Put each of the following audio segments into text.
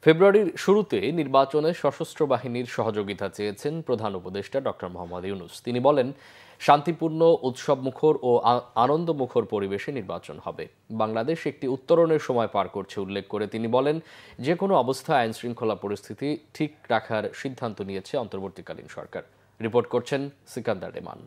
ফেব্রুয়ারির শুরুতে নির্বাচনে সশস্ত্র বাহিনীর সহযোগিতা চেয়েছেন প্রধান উপদেষ্টা ডক্টর মোহাম্মদ ইউনূস। তিনি বলেন, শান্তিপূর্ণ, উৎসবমুখর ও আনন্দমুখর পরিবেশে নির্বাচন হবে। বাংলাদেশ একটি উত্তরণের সময় পার করছে উল্লেখ করে তিনি বলেন, যে কোনো অবস্থায় আইনশৃঙ্খলা পরিস্থিতি ঠিক রাখার সিদ্ধান্ত নিয়েছে অন্তর্বর্তীকালীন সরকার। রিপোর্ট করছেন সিকান্দার রেমান।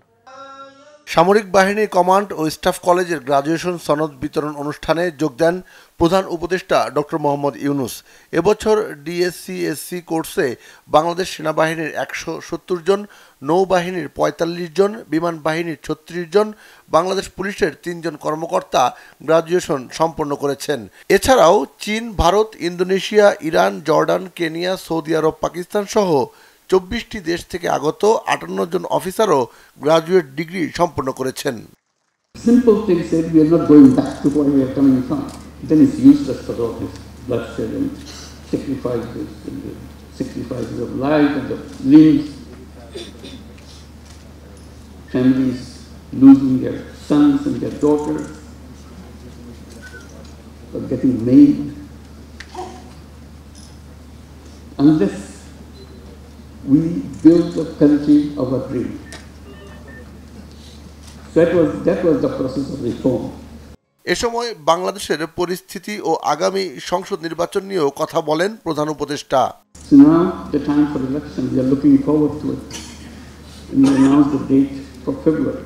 সামরিক বাহিনীর কমান্ড ও স্টাফ কলেজের গ্রাজুয়েশন সনদ বিতরণ অনুষ্ঠানে যোগ দেন প্রধান উপদেষ্টা ডক্টর মোহাম্মদ ইউনূস। এবছর ডিএসসি-এসসি কোর্সে বাংলাদেশ সেনাবাহিনীর ১৭০ জন, নৌবাহিনীর ৪৫ জন, বিমান বাহিনীর ৩৬ জন, বাংলাদেশ পুলিশের ৩ জন কর্মকর্তা গ্রাজুয়েশন সম্পন্ন করেছেন। এছাড়াও চীন, Bharat, Indonesia, Iran, Jordan, Kenya, সৌদি আরব, পাকিস্তান সহ ২৪টি দেশ থেকে আগত ৫৮ জন অফিসারও গ্রাজুয়েট ডিগ্রি সম্পন্ন করেছেন। Simple things said, we are not going back to where we are coming from. Then it's useless for all this bloodshed and sacrifices of life and of limbs. Families losing their sons and their daughters, or getting maimed. Unless we build a country of our dream. That was the process of reform. এ সময় বাংলাদেশের পরিস্থিতি ও আগামী সংসদ নির্বাচন নিয়েও কথা বলেন প্রধান উপদেষ্টা। So now the time for election, we are looking forward to it. And we announced the date for February,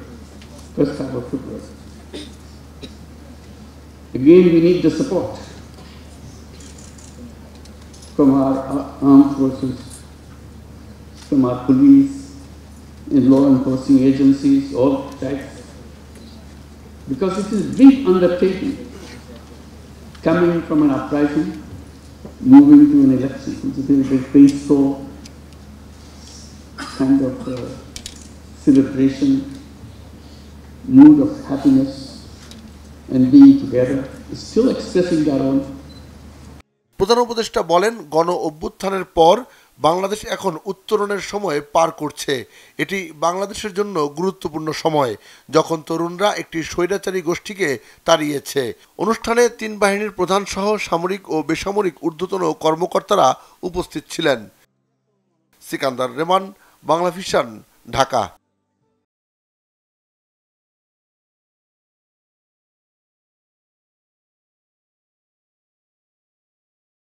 first half of February. Again, we need the support from our armed forces, from our police and law enforcing agencies, all types. Because it is a big undertaking coming from an uprising, moving to an election. It's a very peaceful kind of celebration, mood of happiness and being together. It's still expressing our own. প্রধান উপদেষ্টা বলেন, গণ অভ্যুত্থানের পর বাংলাদেশ এখন উত্তরণের সময় পার করছে। এটি বাংলাদেশের জন্য গুরুত্বপূর্ণ সময়, যখন তরুণরা একটি স্বৈরাচারী গোষ্ঠীকে তাড়িয়েছে। অনুষ্ঠানে ৩ বাহিনীর প্রধান সহ সামরিক ও বেসামরিক ঊর্ধ্বতন কর্মকর্তারা উপস্থিত ছিলেন। সিকান্দার রেমান, বাংলা ভিশন, ঢাকা।